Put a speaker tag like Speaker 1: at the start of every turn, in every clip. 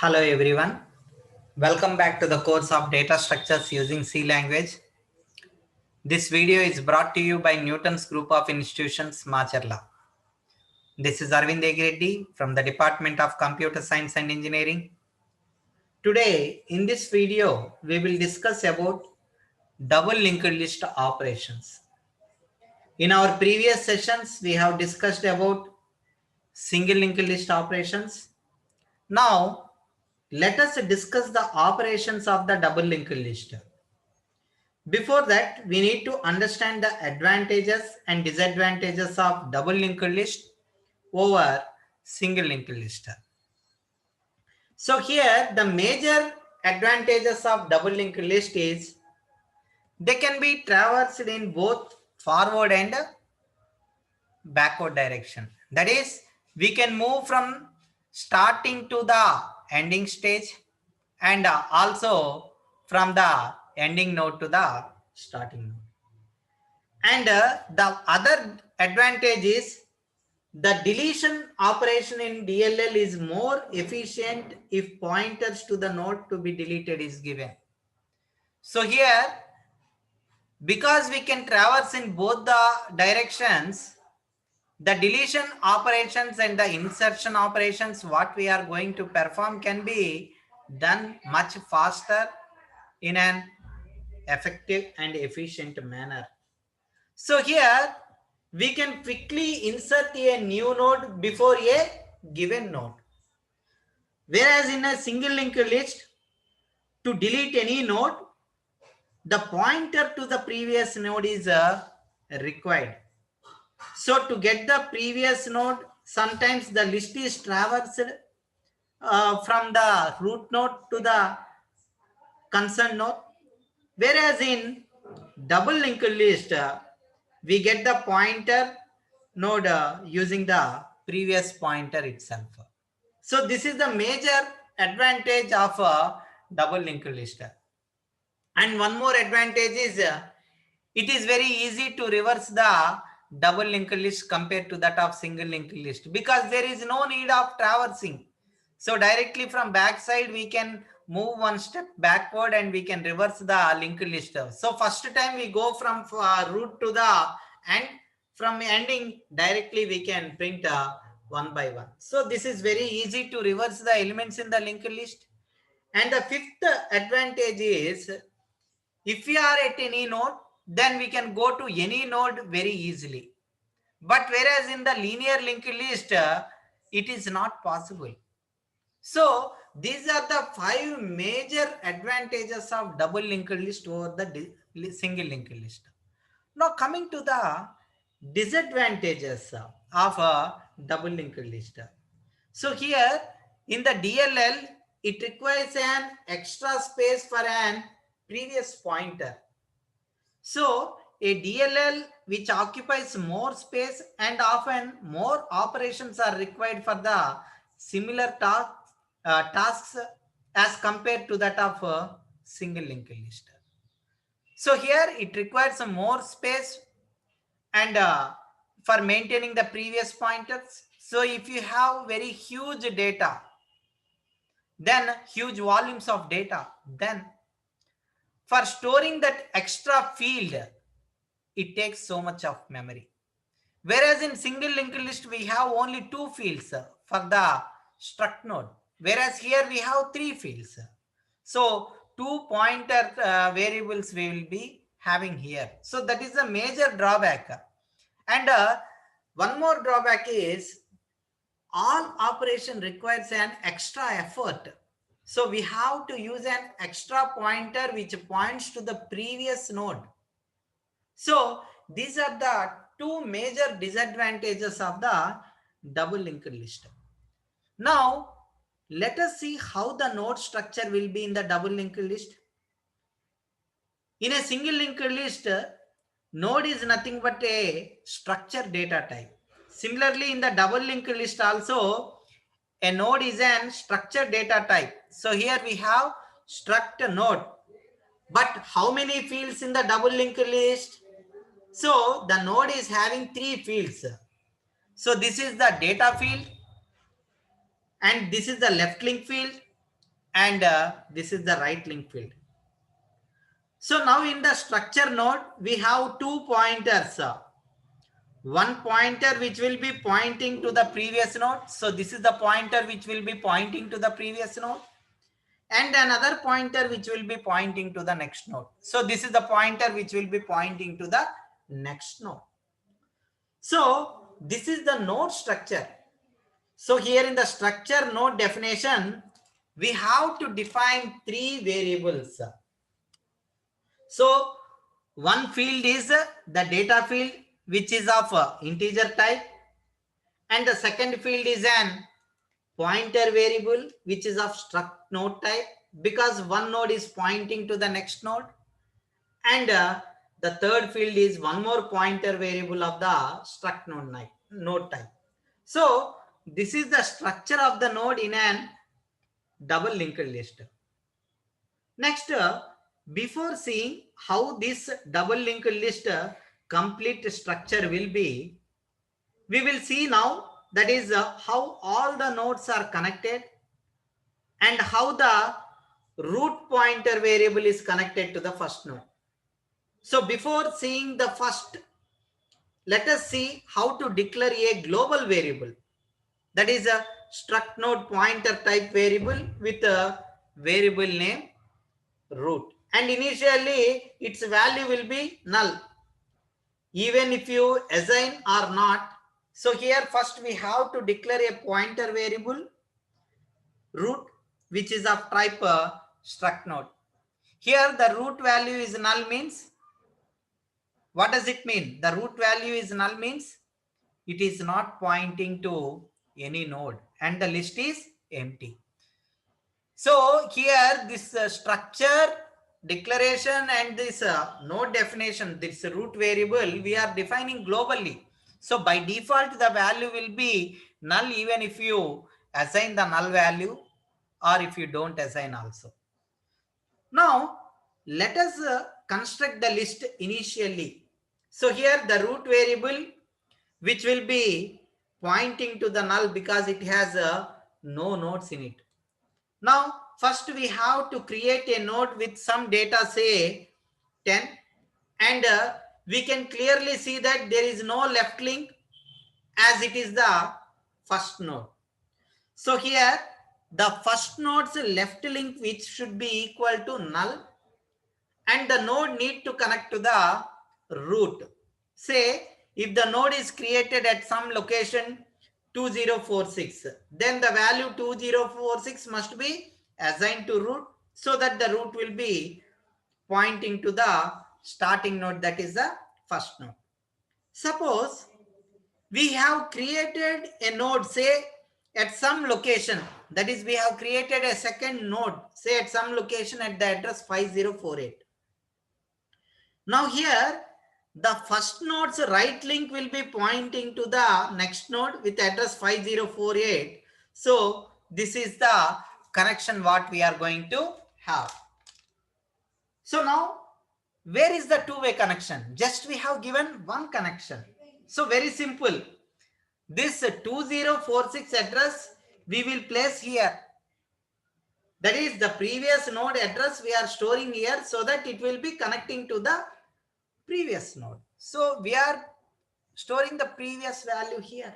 Speaker 1: Hello everyone. Welcome back to the course of data structures using C language. This video is brought to you by Newton's group of institutions, Macherla. This is Yegireddy from the Department of Computer Science and Engineering. Today, in this video, we will discuss about double linked list operations. In our previous sessions, we have discussed about single linked list operations. Now, let us discuss the operations of the double linked list. Before that, we need to understand the advantages and disadvantages of double linked list over single linked list. So here, the major advantages of double linked list is they can be traversed in both forward and backward direction. That is, we can move from starting to the ending stage and also from the ending node to the starting node. And the other advantage is the deletion operation in DLL is more efficient if pointers to the node to be deleted is given. So here, because we can traverse in both the directions, the deletion operations and the insertion operations, what we are going to perform can be done much faster in an effective and efficient manner. So here we can quickly insert a new node before a given node. Whereas in a single linked list, to delete any node, the pointer to the previous node is required. So to get the previous node, sometimes the list is traversed from the root node to the concerned node. Whereas in double linked list, we get the pointer node using the previous pointer itself. So this is the major advantage of a double linked list. And one more advantage is it is very easy to reverse the double linked list compared to that of single linked list because there is no need of traversing. So directly from backside we can move one step backward and we can reverse the linked list. So first time we go from root to the end, from ending directly we can print one by one. So this is very easy to reverse the elements in the linked list. And the fifth advantage is if we are at any node, then we can go to any node very easily. But whereas in the linear linked list, it is not possible. So these are the 5 major advantages of double linked list over the single linked list. Now coming to the disadvantages of a double linked list. So here in the DLL, it requires an extra space for an previous pointer. So a DLL which occupies more space and often more operations are required for the similar tasks as compared to that of a single linked list. So here it requires some more space and for maintaining the previous pointers. So if you have very huge data, then huge volumes of data, then for storing that extra field, it takes so much of memory. Whereas in single linked list, we have only 2 fields for the struct node. Whereas here we have 3 fields. So 2 pointer variables we will be having here. So that is a major drawback. And one more drawback is all operation requires an extra effort. So we have to use an extra pointer which points to the previous node. So these are the 2 major disadvantages of the double linked list. Now let us see how the node structure will be in the double linked list. In a single linked list, node is nothing but a structure data type. Similarly, in the double linked list also, a node is an structure data type. So here we have struct node. But how many fields in the double linked list? So the node is having 3 fields. So this is the data field and this is the left link field. and this is the right link field. So now in the structure node, we have two pointers. One pointer which will be pointing to the previous node. So this is the pointer which will be pointing to the previous node. And another pointer which will be pointing to the next node. So this is the pointer which will be pointing to the next node. So this is the node structure. So here in the structure node definition, we have to define three variables. So one field is the data field, which is of integer type, and the second field is an pointer variable, which is of struct node type, because one node is pointing to the next node, and the third field is one more pointer variable of the struct node type. So this is the structure of the node in an double linked list. Next, before seeing how this double linked list complete structure will be, we will see now, that is how all the nodes are connected and how the root pointer variable is connected to the first node. So before seeing the first, let us see how to declare a global variable, that is a struct node pointer type variable with a variable name root, and initially its value will be null even if you assign or not. So here first we have to declare a pointer variable root, which is of type struct node. Here the root value is null means, what does it mean? The root value is null means it is not pointing to any node and the list is empty. So here this structure declaration and this node definition, this root variable, we are defining globally. So by default the value will be null even if you assign the null value or if you don't assign also. Now let us construct the list initially. So here the root variable, which will be pointing to the null because it has no nodes in it. Now first we have to create a node with some data, say 10, and we can clearly see that there is no left link as it is the first node. So here the first node's left link, which should be equal to null, and the node need to connect to the root. Say if the node is created at some location 2046, then the value 2046 must be assigned to root, so that the root will be pointing to the starting node, that is the first node. Suppose we have created a node, say at some location, that is we have created a second node, say at some location at the address 5048. Now here the first node's right link will be pointing to the next node with address 5048. So this is the connection what we are going to have. So now where is the two-way connection? Just we have given one connection. So very simple. This 2046 address we will place here. That is the previous node address we are storing here, so that it will be connecting to the previous node. So we are storing the previous value here.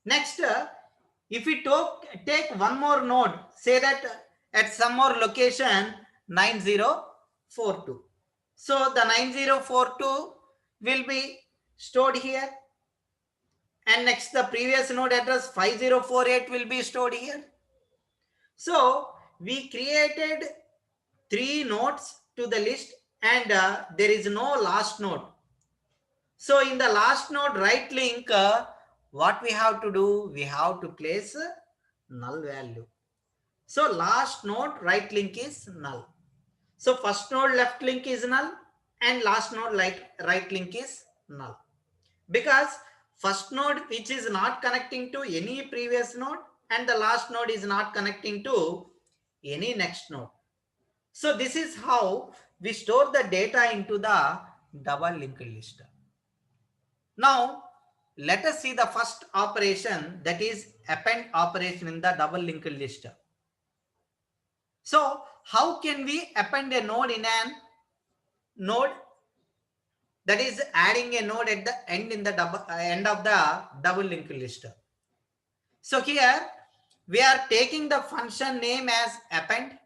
Speaker 1: Next, if we take one more node, say that at some more location 9042. So the 9042 will be stored here, and next the previous node address 5048 will be stored here. So we created 3 nodes to the list, and there is no last node. So in the last node right link, what we have to do? We have to place null value. So last node right link is null. So first node left link is null and last node right link is null. Because first node which is not connecting to any previous node, and the last node is not connecting to any next node. So this is how we store the data into the double linked list. Now let us see the first operation, that is append operation in the double linked list. So how can we append a node in an node? That is adding a node at the end in the end of the double linked list. So here we are taking the function name as append.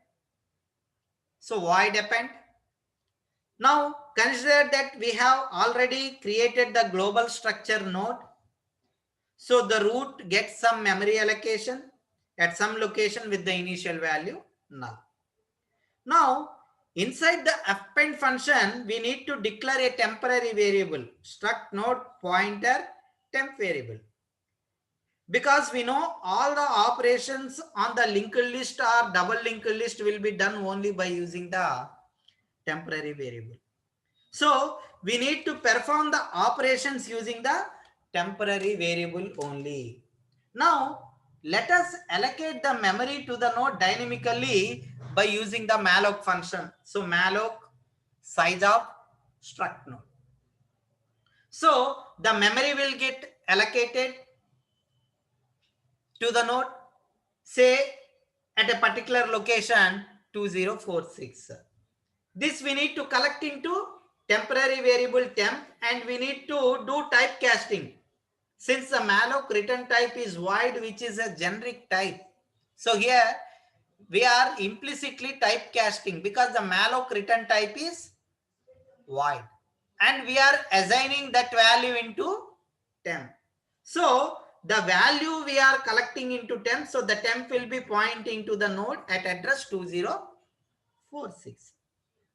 Speaker 1: So void append. Now consider that we have already created the global structure node. So the root gets some memory allocation at some location with the initial value null. Now inside the append function, we need to declare a temporary variable, struct node pointer temp variable. Because we know all the operations on the linked list or double linked list will be done only by using the temporary variable. So we need to perform the operations using the temporary variable only. Now let us allocate the memory to the node dynamically by using the malloc function. So malloc size of struct node. So the memory will get allocated to the node, say at a particular location 2046. This we need to collect into temporary variable temp, and we need to do typecasting. Since the malloc return type is void, which is a generic type. So here we are implicitly typecasting because the malloc return type is void. And we are assigning that value into temp. So the value we are collecting into temp, so the temp will be pointing to the node at address 2046.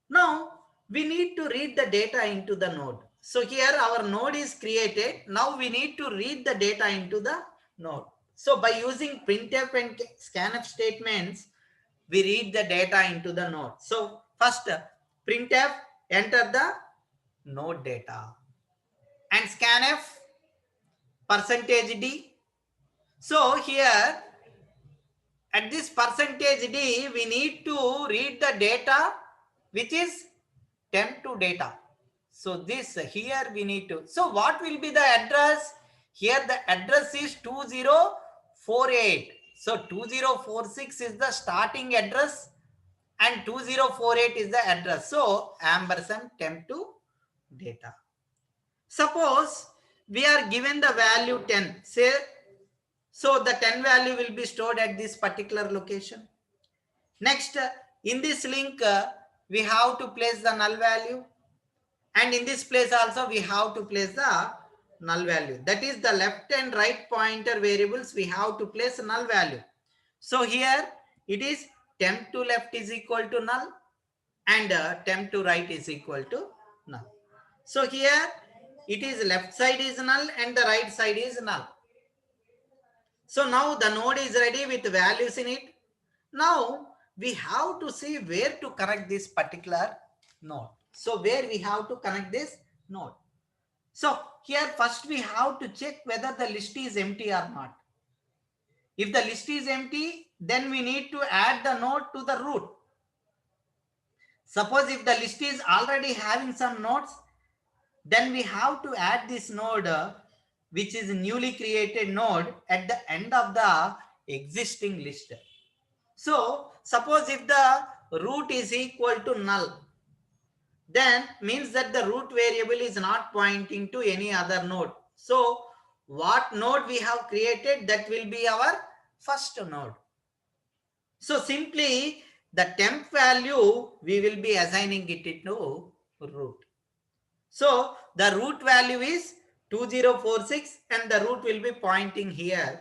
Speaker 1: Now we need to read the data into the node. So here our node is created. Now we need to read the data into the node. So by using printf and scanf statements, we read the data into the node. So first printf, enter the node data, and scanf %d. So here at this %d, we need to read the data which is temp to data. So this here we need to. So what will be the address? Here the address is 2048. So 2046 is the starting address and 2048 is the address. So ampersand temp to data. Suppose we are given the value 10. Say, so the 10 value will be stored at this particular location. Next, in this link, we have to place the null value. And in this place also, we have to place the null value. That is the left and right pointer variables, we have to place a null value. So here it is temp to left is equal to null and temp to right is equal to null. So here it is left side is null and the right side is null. So now the node is ready with values in it. Now we have to see where to connect this particular node. So where we have to connect this node. So here first we have to check whether the list is empty or not. If the list is empty, then we need to add the node to the root. Suppose if the list is already having some nodes, then we have to add this node which is newly created node at the end of the existing list. So suppose if the root is equal to null, then means that the root variable is not pointing to any other node. So what node we have created, that will be our first node. So simply the temp value we will be assigning it into root. So the root value is 2046 and the root will be pointing here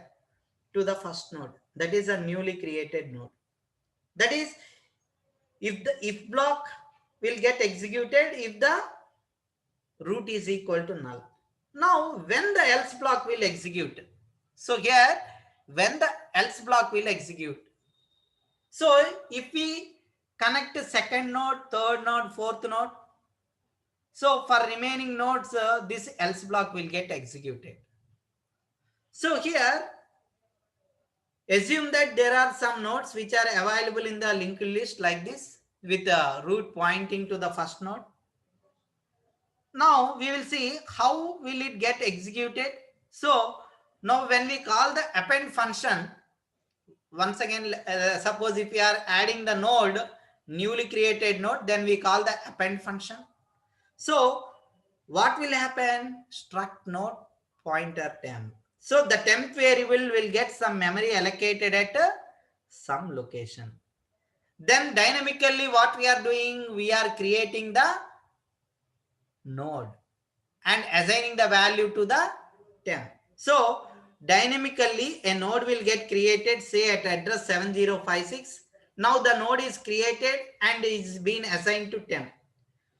Speaker 1: to the first node. That is a newly created node. That is, if the if block will get executed if the root is equal to null. Now when the else block will execute. So here when the else block will execute. So if we connect a second node, third node, fourth node, so for remaining nodes, this else block will get executed. So here, assume that there are some nodes which are available in the linked list like this with the root pointing to the first node. Now we will see how will it get executed. So now when we call the append function, once again, suppose if we are adding the node, newly created node, then we call the append function. So what will happen? Struct node pointer temp. So the temp variable will get some memory allocated at some location. Then dynamically what we are doing, we are creating the node and assigning the value to the temp. So dynamically a node will get created, say at address 7056. Now the node is created and is being assigned to temp.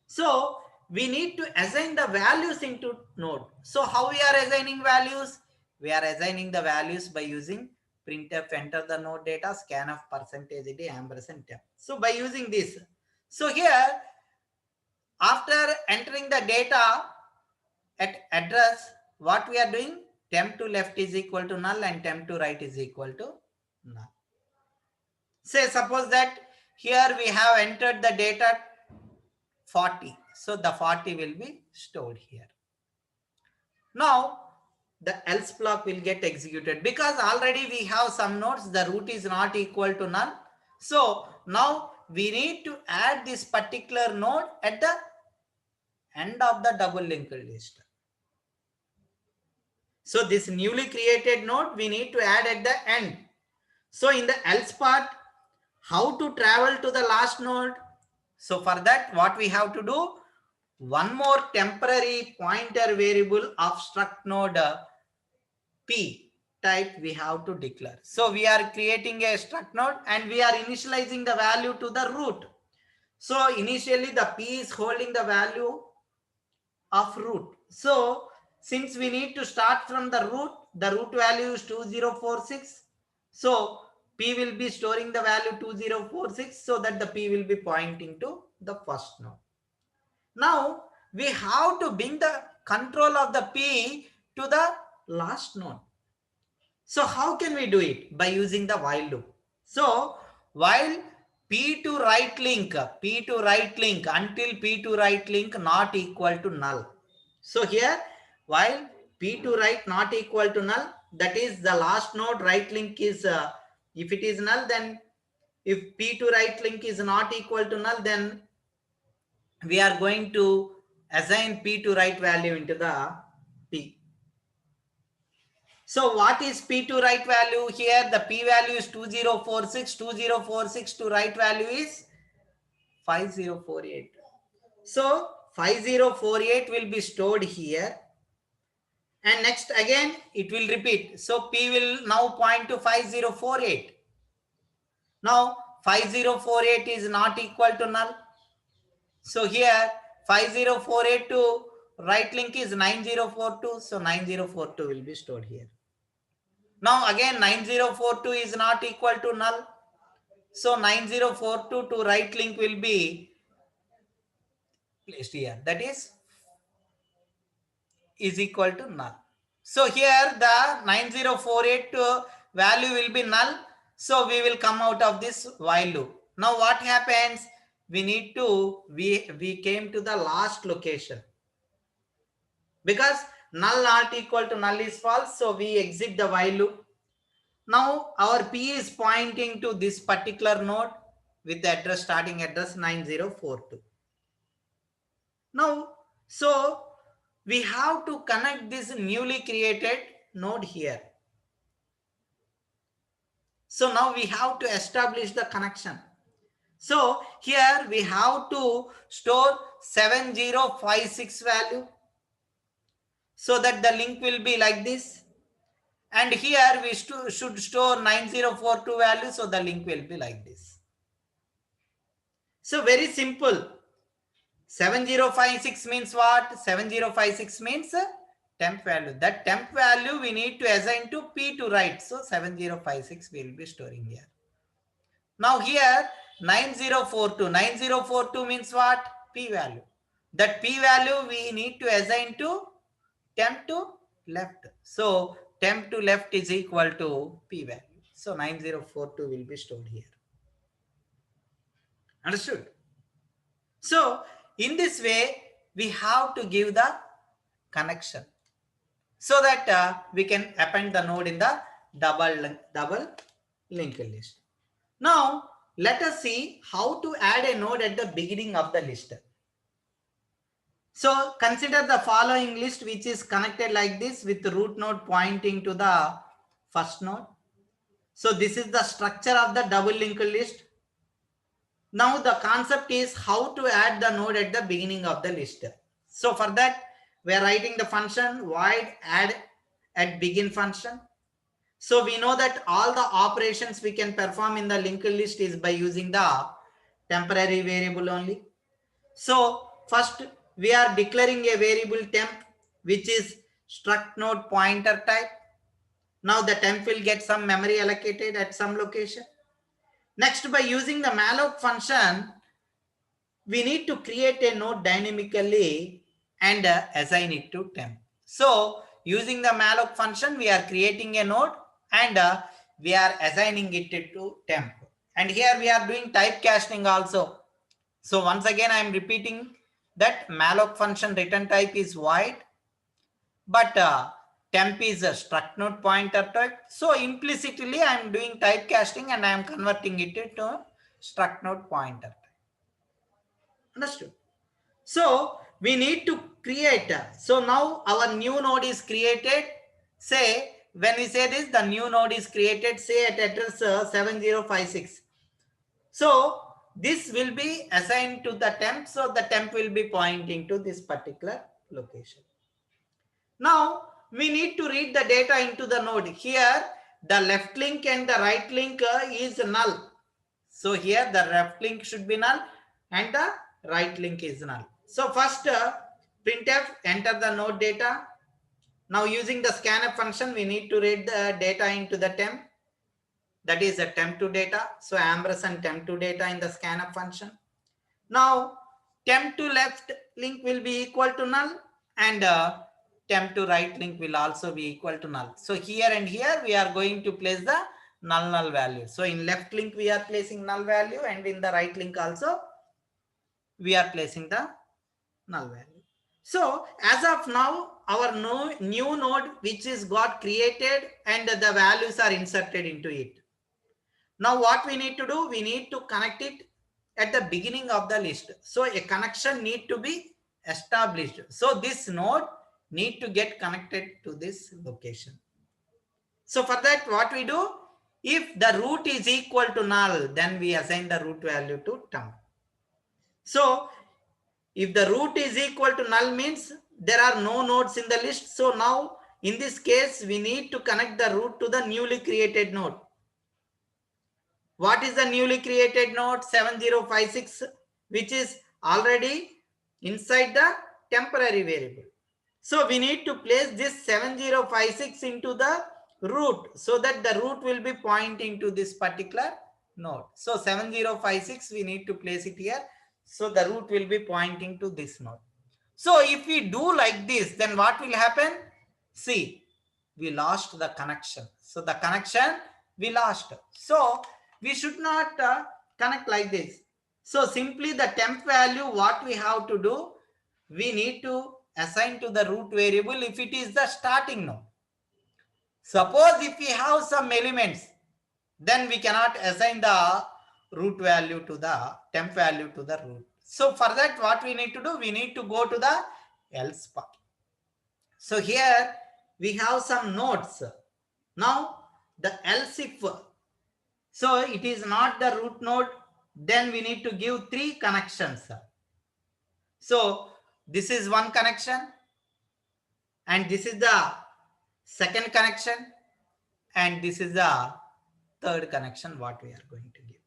Speaker 1: So we need to assign the values into node. So how we are assigning values? We are assigning the values by using printf enter the node data scanf %d ampersand temp. So by using this, so here after entering the data at address, what we are doing? Temp to left is equal to null and temp to right is equal to null. Say suppose that here we have entered the data 40. So the 40 will be stored here. Now the else block will get executed because already we have some nodes, the root is not equal to null. So now we need to add this particular node at the end of the double linked list. So this newly created node we need to add at the end. So in the else part, how to travel to the last node? So for that, what we have to do? One more temporary pointer variable of struct node P type we have to declare. So we are creating a struct node and we are initializing the value to the root. So initially the P is holding the value of root. So since we need to start from the root value is 2046. So P will be storing the value 2046 so that the P will be pointing to the first node. Now we have to bring the control of the P to the last node. So how can we do it? By using the while loop. So while P to right link until P to right link not equal to null. So here while P to right not equal to null, that is the last node right link is if it is null, then if P to right link is not equal to null, then we are going to assign P to right value into the P. So what is P to right value here? The P value is 2046. 2046 to right value is 5048. So 5048 will be stored here. And next again, it will repeat. So P will now point to 5048. Now 5048 is not equal to null. So here 5048 to right link is 9042. So 9042 will be stored here. Now again 9042 is not equal to null. So 9042 to right link will be placed here. That is equal to null. So here the 9048 value will be null. So we will come out of this while loop. Now what happens? We came to the last location. Because null not equal to null is false. So we exit the while loop. Now our P is pointing to this particular node with the address starting address 9042. Now, so we have to connect this newly created node here. So now we have to establish the connection. So here we have to store 7056 value so that the link will be like this. And here we should store 9042 value so the link will be like this. So very simple. 7056 means what? 7056 means temp value. That temp value we need to assign to P to right. So 7056 we will be storing here. Now here 9042. 9042 means what? P value. That P value we need to assign to temp to left. So temp to left is equal to P value. So 9042 will be stored here. Understood? So in this way, we have to give the connection so that we can append the node in the double linked list. Now, let us see how to add a node at the beginning of the list. So, consider the following list which is connected like this with the root node pointing to the first node. So, this is the structure of the double linked list. Now, the concept is how to add the node at the beginning of the list. So, for that, we are writing the function void add at begin function. So we know that all the operations we can perform in the linked list is by using the temporary variable only. So first we are declaring a variable temp which is struct node pointer type. Now the temp will get some memory allocated at some location. Next, by using the malloc function, we need to create a node dynamically and assign it to temp. So using the malloc function, we are creating a node and we are assigning it to temp. And here we are doing typecasting also. So once again, I am repeating that malloc function return type is void, but temp is a struct node pointer type. So implicitly, I am doing typecasting and I am converting it to struct node pointer type. Understood? So we need to create. So now our new node is created. Say when we say this, the new node is created, say at address 7056. So this will be assigned to the temp. So the temp will be pointing to this particular location. Now we need to read the data into the node. Here the left link and the right link is null. So here the left link should be null and the right link is null. So first printf enter the node data. Now using the scanf function, we need to read the data into the temp. That is a temp to data. So ampersand temp to data in the scanf function. Now temp to left link will be equal to null and temp to right link will also be equal to null. So here and here we are going to place the null value. So in left link we are placing null value and in the right link also we are placing the null value. So as of now, our new node which is got created and the values are inserted into it. Now what we need to do, we need to connect it at the beginning of the list. So a connection need to be established. So this node need to get connected to this location. So for that, what we do, if the root is equal to null, then we assign the root value to temp. So if the root is equal to null means there are no nodes in the list. So now in this case, we need to connect the root to the newly created node. What is the newly created node? 7056, which is already inside the temporary variable. So we need to place this 7056 into the root so that the root will be pointing to this particular node. So 7056 we need to place it here. So the root will be pointing to this node. So if we do like this, then what will happen? See, we lost the connection. So the connection we lost. So we should not connect like this. So simply the temp value, what we have to do, we need to assign to the root variable if it is the starting node. Suppose if we have some elements, then we cannot assign the root value to the temp value to the root. So for that, what we need to do, we need to go to the else part. So here we have some nodes. Now the else if, so it is not the root node, then we need to give 3 connections. So this is one connection and this is the second connection and this is the third connection what we are going to give.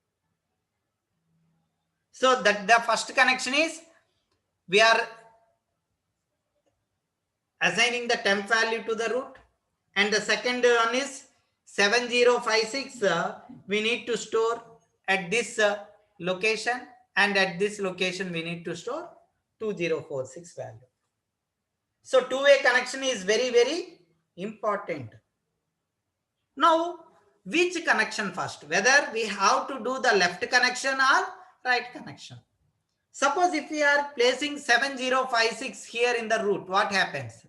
Speaker 1: So that the first connection is we are assigning the temp value to the root and the second one is 7056 we need to store at this location and at this location we need to store 2046 value. So two-way connection is very, very important. Now, which connection first? Whether we have to do the left connection or right connection. Suppose if we are placing 7056 here in the root, what happens?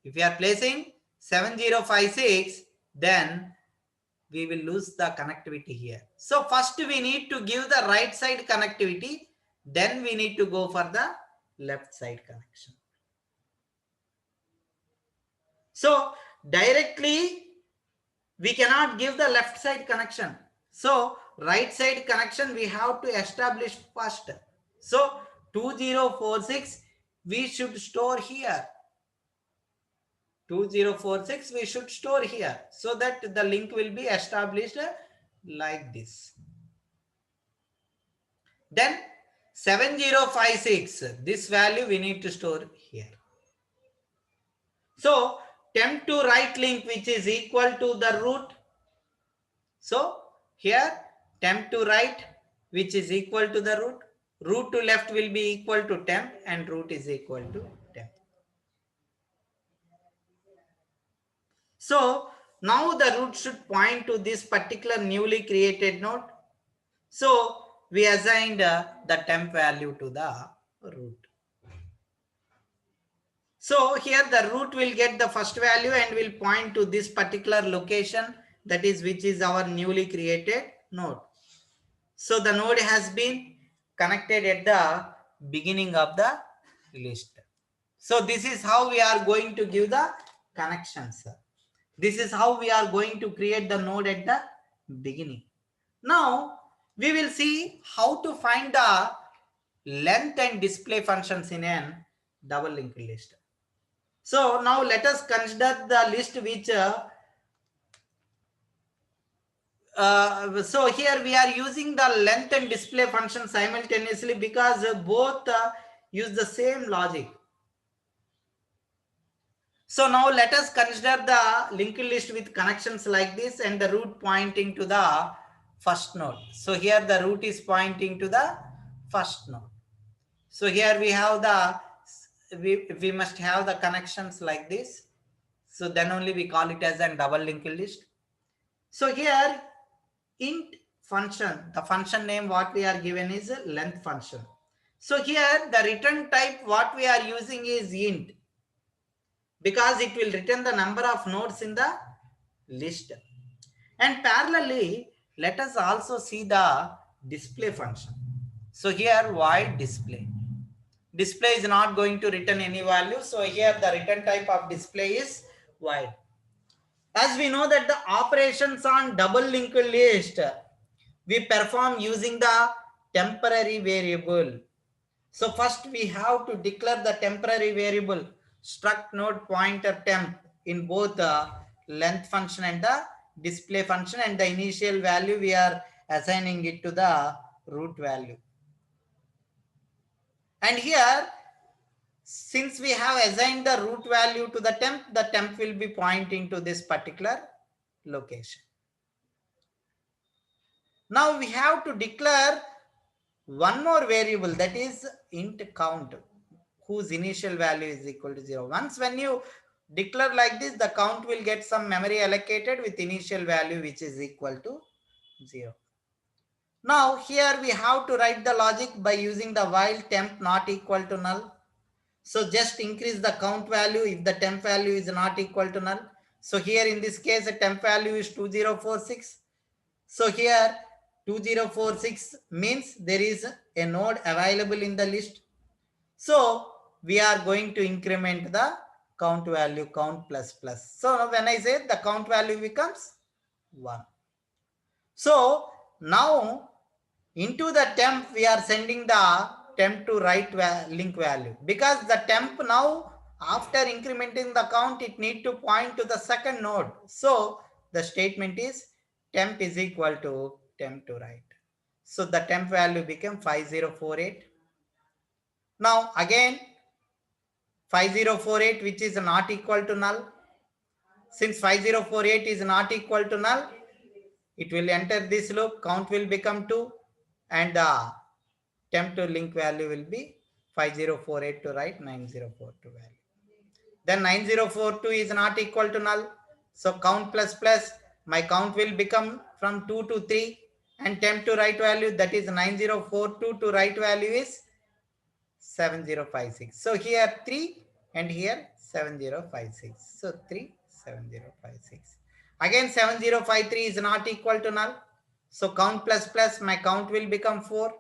Speaker 1: If we are placing 7056, then we will lose the connectivity here. So first we need to give the right side connectivity, then we need to go for the left side connection. So directly we cannot give the left side connection. So right side connection we have to establish first. So 2046 we should store here. 2046 we should store here, so that the link will be established like this. Then 7056, this value we need to store here. So temp to right link which is equal to the root. So here temp to right which is equal to the root. Root to left will be equal to temp and root is equal to temp. So now the root should point to this particular newly created node. So we assigned the temp value to the root. So here the root will get the first value and will point to this particular location, that is which is our newly created node. So the node has been connected at the beginning of the list. So this is how we are going to give the connections. This is how we are going to create the node at the beginning. Now we will see how to find the length and display functions in a double linked list. So now let us consider the list which so here we are using the length and display function simultaneously because both use the same logic. So now let us consider the linked list with connections like this and the root pointing to the first node. So here the root is pointing to the first node. So here we have the, we must have the connections like this. So then only we call it as a double linked list. So here int function, the function name what we are given is a length function. So here the return type what we are using is int, because it will return the number of nodes in the list. And parallelly, let us also see the display function. So here void display. Display is not going to return any value. So here the return type of display is void. As we know that the operations on double linked list, we perform using the temporary variable. So first we have to declare the temporary variable struct node pointer temp in both the length function and the display function, and the initial value we are assigning it to the root value. And here, since we have assigned the root value to the temp will be pointing to this particular location. Now we have to declare one more variable, that is int count, whose initial value is equal to 0. Once when you declare like this, the count will get some memory allocated with initial value which is equal to 0. Now here we have to write the logic by using the while temp not equal to null. So just increase the count value if the temp value is not equal to null. So here in this case the temp value is 2046. So here 2046 means there is a node available in the list. So we are going to increment the count value, count plus plus. So when I say the count value becomes 1. So now into the temp we are sending the temp to right link value, because the temp now after incrementing the count it need to point to the second node. So the statement is temp is equal to temp to right. So the temp value became 5048. Now again 5048 which is not equal to null. Since 5048 is not equal to null, it will enter this loop, count will become 2 and the temp to link value will be 5048 to right 9042 value. Then 9042 is not equal to null. So count plus plus, my count will become from 2 to 3 and temp to right value, that is 9042 to right value is 7056. So here 3 and here 7056. So 37056. Again 7053 is not equal to null. So count plus plus, my count will become 4.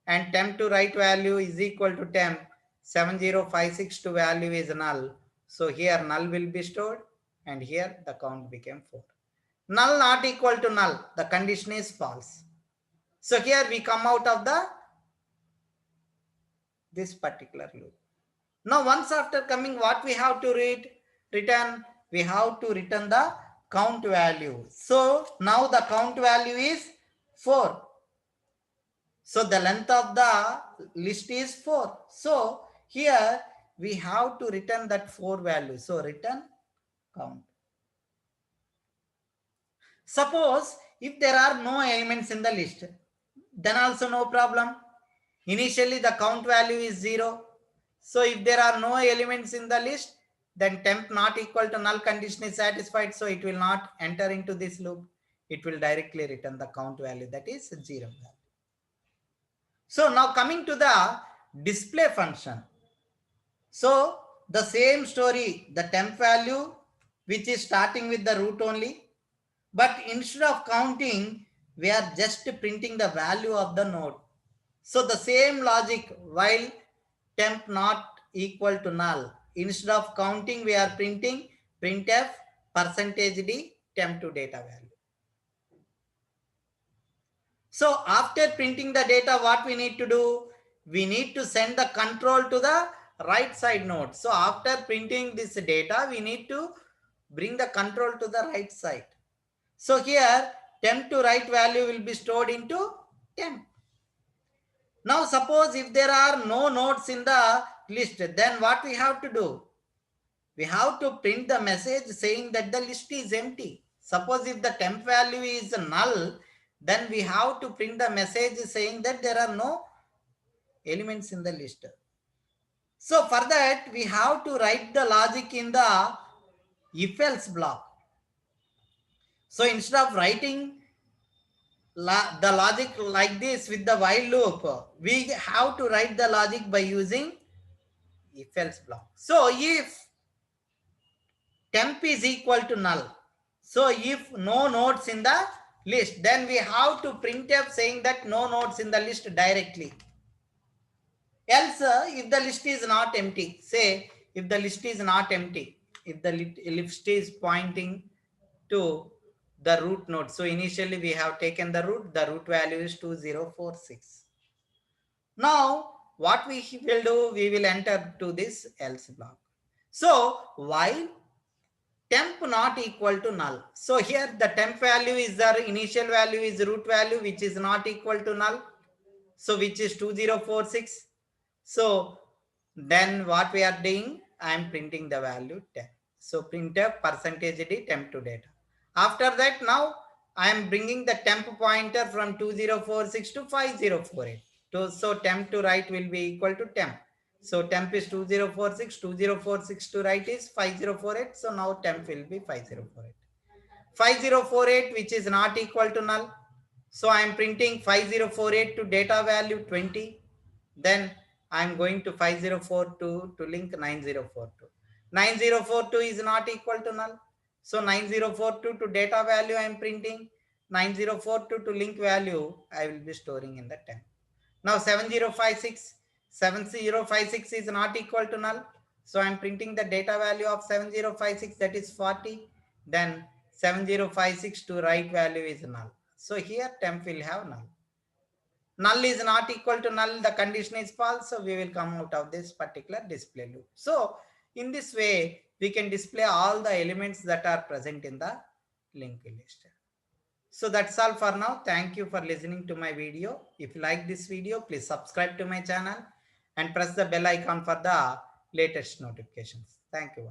Speaker 1: And temp to write value is equal to temp. 7056 to value is null. So here null will be stored. And here the count became 4. Null not equal to null. The condition is false. So here we come out of this particular loop. Now once after coming, what we have to return? We have to return the count value. So now the count value is 4. So the length of the list is 4. So here we have to return that 4 value. So return count. Suppose if there are no elements in the list, then also no problem. Initially the count value is 0. So if there are no elements in the list, then temp not equal to null condition is satisfied. So it will not enter into this loop. It will directly return the count value, that is 0 value. So now coming to the display function. So the same story, the temp value, which is starting with the root only. But instead of counting, we are just printing the value of the node. So the same logic, while temp not equal to null, instead of counting, we are printing printf %d temp to data value. So after printing the data, what we need to do? We need to send the control to the right side node. So after printing this data, we need to bring the control to the right side. So here temp to write value will be stored into temp. Now suppose if there are no nodes in the list, then what we have to do? We have to print the message saying that the list is empty. Suppose if the temp value is null, then we have to print the message saying that there are no elements in the list. So for that, we have to write the logic in the if-else block. So instead of writing the logic like this with the while loop, we have to write the logic by using if-else block. So if temp is equal to null, so if no nodes in the list, then we have to printf saying that no nodes in the list directly. Else, if the list is not empty, say if the list is not empty, if the list is pointing to the root node. So initially we have taken the root value is 2046. Now what we will do, we will enter to this else block. So while temp not equal to null. So here the temp value is the initial value is root value, which is not equal to null. So which is 2046. So then what we are doing, I am printing the value 10. So printf %d temp to data. After that, now I am bringing the temp pointer from 2046 to 5048. So temp to write will be equal to temp. So temp is 2046, 2046 to write is 5048. So now temp will be 5048. 5048, which is not equal to null. So I am printing 5048 to data value 20. Then I am going to 5042 to link 9042. 9042 is not equal to null. So 9042 to data value I am printing. 9042 to link value I will be storing in the temp. Now 7056. 7056 is not equal to null. So I am printing the data value of 7056, that is 40. Then 7056 to write value is null. So here temp will have null. Null is not equal to null, the condition is false, so we will come out of this particular display loop. So in this way, we can display all the elements that are present in the linked list. So that's all for now. Thank you for listening to my video. If you like this video, please subscribe to my channel and press the bell icon for the latest notifications. Thank you.